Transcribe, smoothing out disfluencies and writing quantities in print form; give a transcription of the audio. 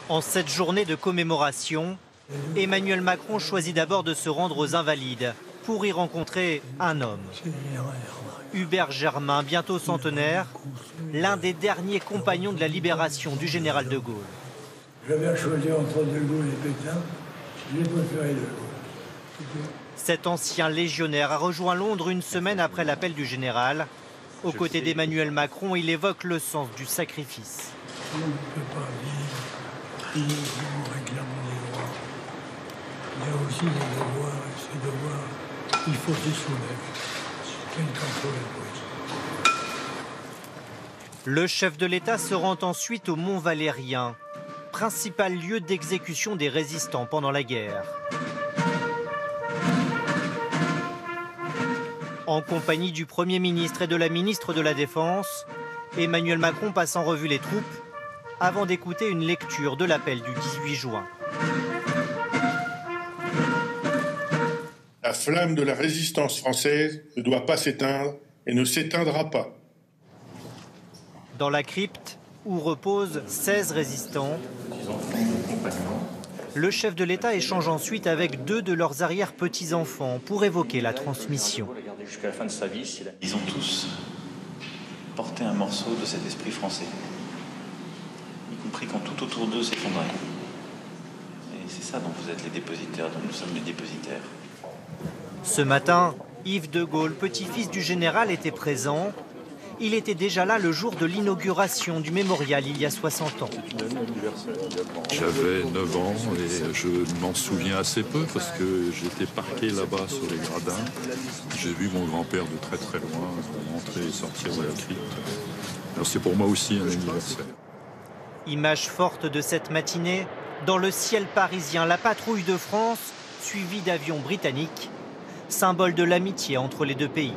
En cette journée de commémoration, Emmanuel Macron choisit d'abord de se rendre aux Invalides pour y rencontrer un homme. Hubert Germain, bientôt centenaire, l'un des derniers compagnons de la libération du général de Gaulle. J'avais à choisir entre de Gaulle et Pétain, j'ai préféré de Gaulle. Cet ancien légionnaire a rejoint Londres une semaine après l'appel du général. Aux côtés d'Emmanuel Macron, il évoque le sens du sacrifice. On ne peut pas vivre uniquement en réclamant des droits. Il y a aussi des devoirs, et ces devoirs, il faut s'y soumettre, quel qu'en soit le prix. Le chef de l'État se rend ensuite au Mont Valérien, principal lieu d'exécution des résistants pendant la guerre. En compagnie du Premier ministre et de la ministre de la Défense, Emmanuel Macron passe en revue les troupes avant d'écouter une lecture de l'appel du 18 juin. La flamme de la résistance française ne doit pas s'éteindre et ne s'éteindra pas. Dans la crypte, où reposent 16 résistants, le chef de l'État échange ensuite avec 2 de leurs arrière-petits-enfants pour évoquer la transmission. Jusqu'à la fin de sa vie, ils ont tous porté un morceau de cet esprit français, y compris quand tout autour d'eux s'effondrait. Et c'est ça dont vous êtes les dépositaires, dont nous sommes les dépositaires. Ce matin, Yves de Gaulle, petit-fils du général, était présent. Il était déjà là le jour de l'inauguration du mémorial il y a 60 ans. J'avais 9 ans et je m'en souviens assez peu parce que j'étais parqué là-bas sur les gradins. J'ai vu mon grand-père de très très loin entrer et sortir de la crypte. Alors c'est pour moi aussi un anniversaire. Image forte de cette matinée, dans le ciel parisien, la patrouille de France, suivie d'avions britanniques, symbole de l'amitié entre les deux pays.